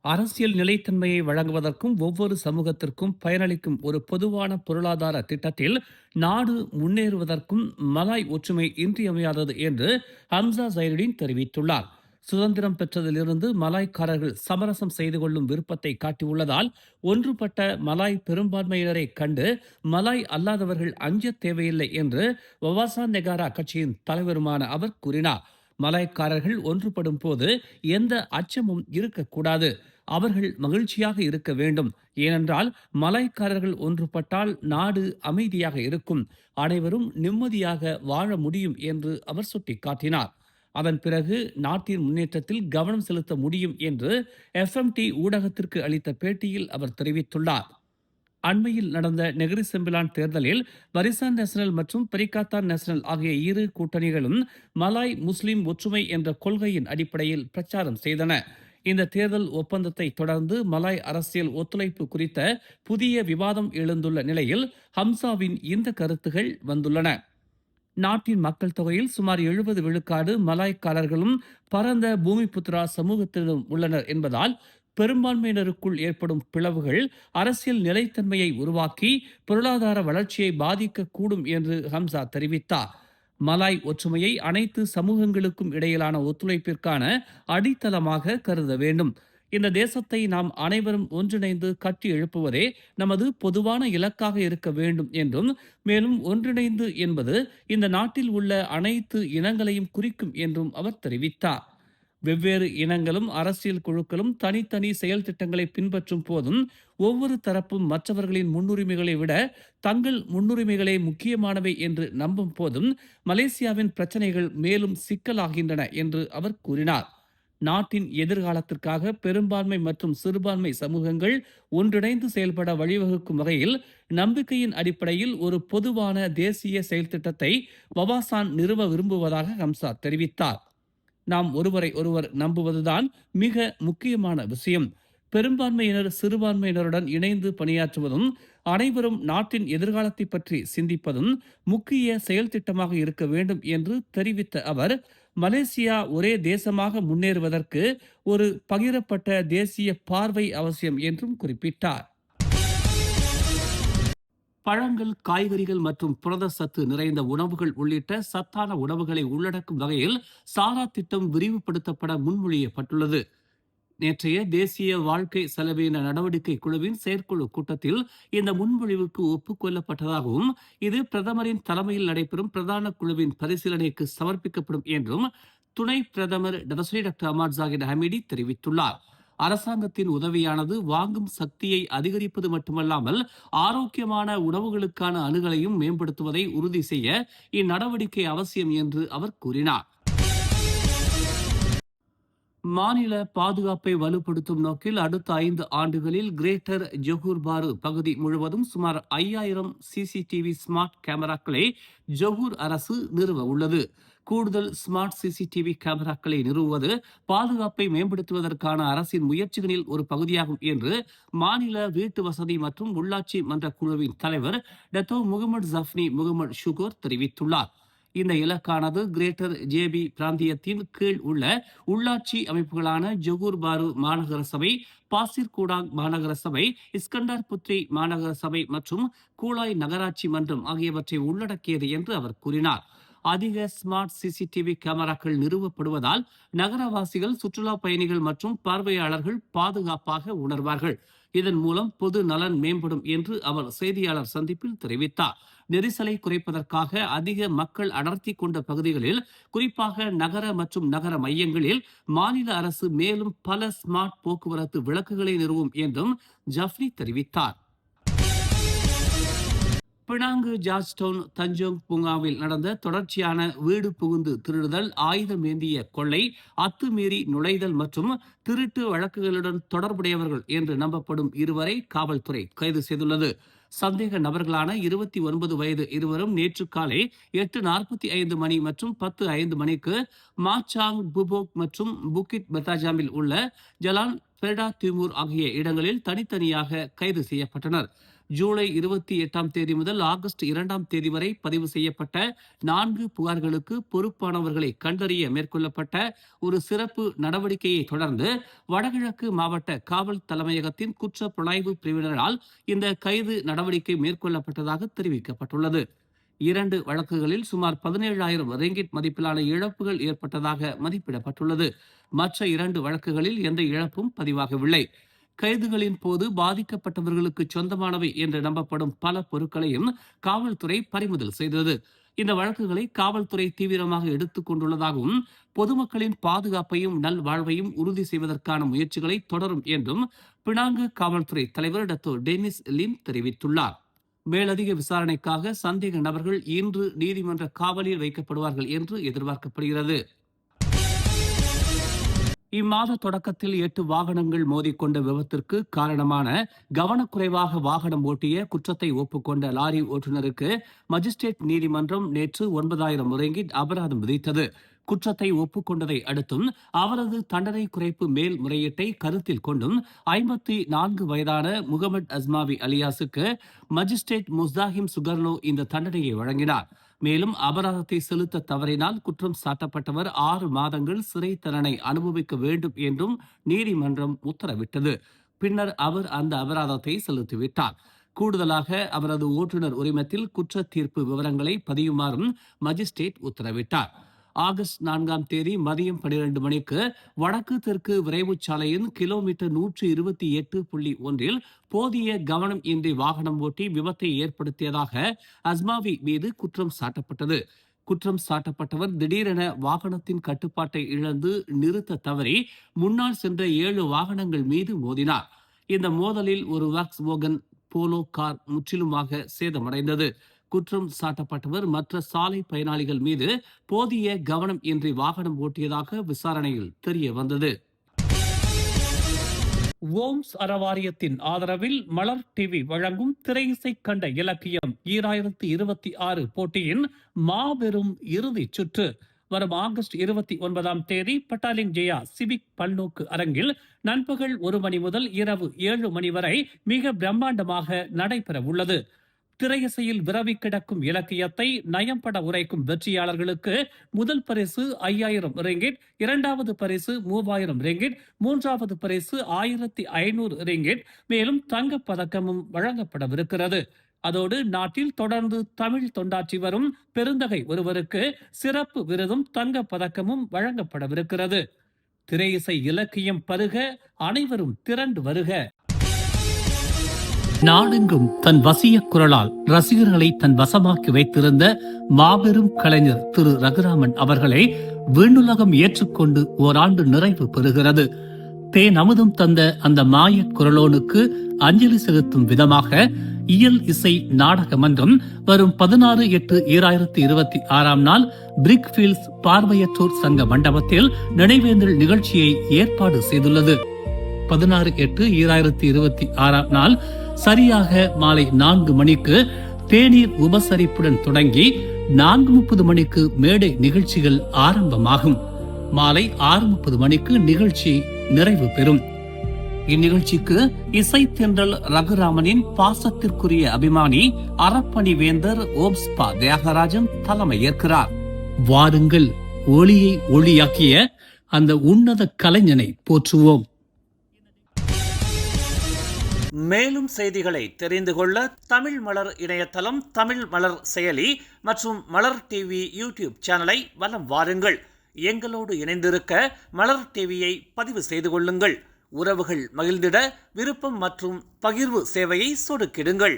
அரசியல் நிலைத்தன்மையை வழங்குவதற்கும் ஒவ்வொரு சமூகத்திற்கும் பயனளிக்கும் ஒரு பொதுவான பொருளாதார திட்டத்தில் நாடு முன்னேறுவதற்கும் மலாய் ஒற்றுமை இன்றியமையாதது என்று ஹம்சா ஜைனுடீன் தெரிவித்துள்ளார். சுதந்திரம் பெற்றதிலிருந்து மலாய்க்காரர்கள் சமரசம் செய்து கொள்ளும் விருப்பத்தை காட்டியுள்ளதால் ஒன்றுபட்ட மலாய் பெரும்பான்மையினரை கண்டு மலாய் அல்லாதவர்கள் அஞ்ச தேவையில்லை என்று வவாசா நெகாரா கட்சியின் தலைவருமான அவர் கூறினார். மலாய்க்காரர்கள் ஒன்றுபடும் போது எந்த அச்சமும் இருக்கக்கூடாது. அவர்கள் மகிழ்ச்சியாக இருக்க வேண்டும். ஏனென்றால் மலாய்க்காரர்கள் ஒன்றுபட்டால் நாடு அமைதியாக இருக்கும், அனைவரும் நிம்மதியாக வாழ முடியும் என்று அவர் சுட்டிக்காட்டினார். அதன் பிறகு நாட்டின் முன்னேற்றத்தில் கவனம் செலுத்த முடியும் என்று எஃப்எம்டி ஊடகத்திற்கு அளித்த பேட்டியில் அவர் தெரிவித்துள்ளார். அண்மையில் நடந்த நெகிரி செம்பிலான் தேர்தலில் பரிசான் நேஷனல் மற்றும் பெரிகாத்தான் நேஷனல் ஆகிய இரு கூட்டணிகளும் மலாய் முஸ்லிம் ஒற்றுமை என்ற கொள்கையின் அடிப்படையில் பிரச்சாரம் செய்தன. இந்த தேர்தல் ஒப்பந்தத்தை தொடர்ந்து மலாய் அரசியல் ஒத்துழைப்பு குறித்த புதிய விவாதம் எழுந்துள்ள நிலையில் ஹம்சாவின் இந்த கருத்துகள் வந்துள்ளன. நாட்டின் மக்கள் தொகையில் சுமார் 70 விழுக்காடு மலாய்க்காரர்களும் பரந்த பூமிபுத்ரா சமூகத்தினரும் உள்ளனர் என்பதால் பெரும்பான்மையினருக்குள் ஏற்படும் பிளவுகள் அரசியல் நிலைத்தன்மையை உருவாக்கி பொருளாதார வளர்ச்சியை பாதிக்கக்கூடும் என்று ஹம்சா தெரிவித்தார். மலாய் ஒற்றுமையை அனைத்து சமூகங்களுக்கும் இடையிலான ஒத்துழைப்பிற்கான அடித்தளமாக கருத வேண்டும். இந்த தேசத்தை நாம் அனைவரும் ஒன்றிணைந்து கட்டி எழுப்புவதே நமது பொதுவான இலக்காக இருக்க வேண்டும் என்றும், மேலும் ஒன்றிணைந்து என்பது இந்த நாட்டில் உள்ள அனைத்து இனங்களையும் குறிக்கும் என்றும் அவர் தெரிவித்தார். வெவ்வேறு இனங்களும் அரசியல் குழுக்களும் தனித்தனி செயல் திட்டங்களை பின்பற்றும் போதும் ஒவ்வொரு தரப்பும் மற்றவர்களின் முன்னுரிமைகளை விட தங்கள் முன்னுரிமைகளே முக்கியமானவை என்று நம்பும் போதும் மலேசியாவின் பிரச்சனைகள் மேலும் சிக்கலாகின்றன என்று அவர் கூறினார். நாட்டின் எதிர்காலத்திற்காக பெரும்பான்மை மற்றும் சிறுபான்மை சமூகங்கள் ஒன்றிணைந்து செயல்பட வழிவகுக்கும் வகையில் நம்பிக்கையின் அடிப்படையில் ஒரு பொதுவான தேசிய செயல் திட்டத்தை வவாசான் நிறுவ விரும்புவதாக ஹம்சா தெரிவித்தார். நாம் ஒருவரை ஒருவர் நம்புவதுதான் மிக முக்கியமான விஷயம். பெரும்பான்மையினர் சிறுபான்மையினருடன் இணைந்து பணியாற்றுவதும் அனைவரும் நாட்டின் எதிர்காலத்தை பற்றி சிந்திப்பதும் முக்கிய செயல் திட்டமாக இருக்க வேண்டும் என்று தெரிவித்த அவர், மலேசியா ஒரே தேசமாக முன்னேறுவதற்கு ஒரு பகிரப்பட்ட தேசிய பார்வை அவசியம் என்றும் குறிப்பிட்டார். பழங்கள், காய்கறிகள் மற்றும் புரத சத்து நிறைந்த உணவுகள் உள்ளிட்ட சத்தான உணவுகளை உள்ளடக்கும் வகையில் சாரா திட்டம் விரிவுபடுத்தப்பட முன்மொழியப்பட்டுள்ளது. நேற்றைய தேசிய வாழ்க்கை செலவின நடவடிக்கை குழுவின் செயற்குழு கூட்டத்தில் இந்த முன்மொழிவுக்கு ஒப்புக்கொள்ளப்பட்டதாகவும் இது பிரதமரின் தலைமையில் நடைபெறும் பிரதான குழுவின் பரிசீலனைக்கு சமர்ப்பிக்கப்படும் என்றும் துணை பிரதமர் டாக்டர் அமாட் ஜாகிர் ஹமீடி தெரிவித்துள்ளார். அரசாங்கத்தின் உதவியானது வாங்கும் சக்தியை அதிகரிப்பது மட்டுமல்லாமல் ஆரோக்கியமான உணவுகளுக்கான அணுகலையும் மேம்படுத்துவதை உறுதி செய்ய இந்நடவடிக்கை அவசியம் என்று அவர் கூறினார். மாநில பாதுகாப்பை வலுப்படுத்தும் நோக்கில் அடுத்த 5 ஆண்டுகளில் கிரேட்டர் ஜொஹூர் பாரு பகுதி முழுவதும் சுமார் 5000 சிசிடிவி ஸ்மார்ட் கேமராக்களை ஜொஹூர் அரசு நிறுவ உள்ளது. கூடுதல் ஸ்மார்ட் சிசிடிவி கேமராக்களை நிறுவுவது பாதுகாப்பை மேம்படுத்துவதற்கான அரசின் முயற்சிகளில் ஒரு பகுதியாகும் என்று மாநில வீட்டு வசதி மற்றும் உள்ளாட்சி மன்ற குழுவின் தலைவர் டத்தோ முகமது ஜஃப்னி முகமது ஷுகோர் தெரிவித்துள்ளார். இந்த இலக்கானது கிரேட்டர் ஜேபி பிராந்தியத்தின் கீழ் உள்ள உள்ளாட்சி அமைப்புகளான ஜொகூர் பாரு மாநகர சபை, பாசிர் கூடாங் மாநகர சபை, இஸ்கண்டர் புத்ரி மாநகர சபை மற்றும் கூலாய் நகராட்சி மன்றம் ஆகியவற்றை உள்ளடக்கியது என்று அவர் கூறினார். அதிக ஸ்மார்ட் சிசிடிவி கேமராக்கள் நிறுவப்படுவதால் நகரவாசிகள், சுற்றுலா பயணிகள் மற்றும் பார்வையாளர்கள் பாதுகாப்பாக உணர்வார்கள். இதன் மூலம் பொது நலன் மேம்படும் என்று அவர் செய்தியாளர் சந்திப்பில் தெரிவித்தார். நெரிசலை குறைப்பதற்காக அதிக மக்கள் அடர்த்தி கொண்ட பகுதிகளில், குறிப்பாக நகர மற்றும் நகர மையங்களில் மாநில அரசு மேலும் பல ஸ்மார்ட் போக்குவரத்து விளக்குகளை நிறுவும் என்றும் ஜஃப்ரி தெரிவித்தார். பினாங்கு, ஜார்ஜ் டவுன், தஞ்சோங் பூங்காவில் நடந்த தொடர்ச்சியான வீடு புகுந்து திருடுதல், ஆயுதம் ஏந்திய கொள்ளை, அத்துமீறி நுழைதல் மற்றும் திருட்டு வழக்குகளுடன் தொடர்புடையவர்கள் என்று நம்பப்படும் இருவரை காவல்துறை கைது செய்துள்ளது. சந்தேக நபர்களான 29 வயது இருவரும் நேற்று காலை 8:45 மணி மற்றும் 10:05 மணிக்கு மாச்சாங், புபோக் மற்றும் புக்கிட் பத்தாஜாமில் உள்ள ஜலான் பெர்டா திமூர் ஆகிய இடங்களில் தனித்தனியாக கைது செய்யப்பட்டனர். ஜூலை 28ஆம் தேதி முதல் ஆகஸ்ட் 2ஆம் தேதி வரை பதிவு செய்யப்பட்ட 4 புகார்களுக்கு பொறுப்பானவர்களை கண்டறிய மேற்கொள்ளப்பட்ட ஒரு சிறப்பு நடவடிக்கையை தொடர்ந்து வடகிழக்கு மாவட்ட காவல் தலைமையகத்தின் குற்றப்புலனாய்வு பிரிவினரால் இந்த கைது நடவடிக்கை மேற்கொள்ளப்பட்டதாக தெரிவிக்கப்பட்டுள்ளது. 2 வழக்குகளில் சுமார் 17,000 ரிங்கிட் மதிப்பிலான இழப்புகள் ஏற்பட்டதாக மதிப்பிடப்பட்டுள்ளது. மற்ற 2 வழக்குகளில் எந்த இழப்பும் பதிவாகவில்லை. கைதுகளின் போது பாதிக்கப்பட்டவர்களுக்கு சொந்தமானவை என்று நம்பப்படும் பல பொருட்களையும் காவல்துறை பறிமுதல் செய்தது. இந்த வழக்குகளை காவல்துறை தீவிரமாக எடுத்துக் கொண்டுள்ளதாகவும் பொதுமக்களின் பாதுகாப்பையும் நல்வாழ்வையும் உறுதி செய்வதற்கான முயற்சிகளை தொடரும் என்றும் பினாங்கு காவல்துறை தலைவர் டாக்டர் டெனிஸ் லிம் தெரிவித்துள்ளார். மேலதிக விசாரணைக்காக சந்தேக நபர்கள் இன்று நீதிமன்ற காவலில் வைக்கப்படுவார்கள் என்று எதிர்பார்க்கப்படுகிறது. இம்மாத தொடக்கத்தில் 8 வாகனங்கள் மோதிக்கொண்ட விபத்திற்கு காரணமான கவனக்குறைவாக வாகனம் ஓட்டிய குற்றத்தை ஒப்புக்கொண்ட லாரி ஓட்டுநருக்கு மஜிஸ்ட்ரேட் நீதிமன்றம் நேற்று 9,000 ரிங்கிட் அபராதம் விதித்தது. குற்றத்தை ஒப்புக்கொண்டதை அடுத்தும் அவரது தண்டனை குறைப்பு மேல்முறையீட்டை கருத்தில் கொண்டும் 54 வயதான முகமது அஸ்மாவி அலியாசுக்கு மஜிஸ்ட்ரேட் முஸ்தாஹிம் சுகர்னோ இந்த தண்டனையை வழங்கினார். மேலும் அபராதத்தை செலுத்த தவறினால் குற்றம் சாட்டப்பட்டவர் 6 மாதங்கள் சிறை தண்டனை அனுபவிக்க வேண்டும் என்றும் நீதிமன்றம் உத்தரவிட்டது. பின்னர் அவர் அந்த அபராதத்தை செலுத்திவிட்டார். கூடுதலாக அவரது ஓட்டுநர் உரிமத்தில் குற்ற தீர்ப்பு விவரங்களை பதியுமாறும் மஜிஸ்ட்ரேட் உத்தரவிட்டார். ஆகஸ்ட் 4ஆம் தேதி மதியம் 12 மணிக்கு வடக்கு தெற்கு விரைவுச் சாலையின் கிலோமீட்டர் 128.1 போதிய கவனம் இன்றி வாகனம் ஓட்டி விபத்தை ஏற்படுத்தியதாக அஸ்மாவி மீது குற்றம் சாட்டப்பட்டது. குற்றம் சாட்டப்பட்டவர் திடீரென வாகனத்தின் கட்டுப்பாட்டை இழந்து நிறுத்த தவறி முன்னால் சென்ற 7 வாகனங்கள் மீது மோதினார். இந்த மோதலில் ஒரு வாக்ஸ்வோகன் போலோ கார் முற்றிலுமாக சேதமடைந்தது. குற்றம் சாட்டப்பட்டவர் மற்ற சாலை பயனாளிகள் மீது போதிய கவனம் இன்றி வாகனம் ஓட்டியதாக விசாரணையில் தெரிய வந்தது. ஓம்ஸ் அறவாரியத்தின் ஆதரவில் மலர் டிவி வழங்கும் திரையிசை கண்ட இலக்கியம் 2026 போட்டியின் மாபெரும் இறுதிச் சுற்று வரும் ஆகஸ்ட் 29ஆம் தேதி பட்டாலிங் ஜெயா சிவிக் பல்நோக்கு அரங்கில் நண்பகல் 1 மணி முதல் இரவு 7 மணி வரை மிக பிரம்மாண்டமாக நடைபெற உள்ளது. திரையிசையில் விரவி கிடக்கும் இலக்கியத்தை நயம்பட உரைக்கும் வெற்றியாளர்களுக்கு முதல் பரிசு 5,000 ரிங்கிட், 2வது பரிசு 3,000 ரிங்கிட், 3வது பரிசு 1,500 ரிங்கிட், மேலும் தங்கப் பதக்கமும் வழங்கப்படவிருக்கிறது. அதோடு நாட்டில் தொடர்ந்து தமிழ் தொண்டாற்றி வரும் பெருந்தகை ஒருவருக்கு சிறப்பு விருதும் தங்கப் பதக்கமும் வழங்கப்படவிருக்கிறது. திரையிசை இலக்கியம் பருக, அனைவரும் திரண்டு வருக. நாடெங்கும் தன் வசிய குரலால் ரசிகர்களை தன் வசமாக்கி வைத்திருந்த மாபெரும் கலைஞர் திரு ரகுராமன் அவர்களை விண்ணுலகம் ஏற்றுக்கொண்டு ஓராண்டு நிறைவு பெறுகிறது. தேன் அமுதம் தந்த அந்த மாய குரலோனுக்கு அஞ்சலி செலுத்தும் விதமாக இயல் இசை நாடக மன்றம் வரும் 16/8/2026 நாள் பிரிக்ஃபீல்ட்ஸ் பார்வையற்றோர் சங்க மண்டபத்தில் நினைவேந்தல் நிகழ்ச்சியை ஏற்பாடு செய்துள்ளது. 16/8/2026 நாள் சரியாக மாலை 4 மணிக்கு தேநீர் உபசரிப்புடன் தொடங்கி 4:30 மணிக்கு மேடை நிகழ்ச்சிகள் ஆரம்பமாகும். மாலை 6:30 மணிக்கு நிகழ்ச்சி நிறைவு பெறும். இந்நிகழ்ச்சிக்கு இசை தென்றல் ரகுராமனின் பாசத்திற்குரிய அபிமானி அறப்பணி வேந்தர் ஓம்ஸ்பா தியாகராஜன் தலைமை ஏற்கிறார். வாருங்கள், ஒளியை ஒளியாக்கிய அந்த உன்னத கலைஞனை போற்றுவோம். மேலும் செய்திகளை தெரிந்து கொள்ள தமிழ் மலர் இணையதளம், தமிழ் மலர் செயலி மற்றும் மலர் டிவி யூடியூப் சேனலை வலம் வாருங்கள். எங்களோடு இணைந்திருக்க மலர் டிவியை பதிவு செய்து கொள்ளுங்கள். உறவுகள் மகிழ்ந்திட விருப்பம் மற்றும் பகிர்வு சேவையை சொடுக்கிடுங்கள்.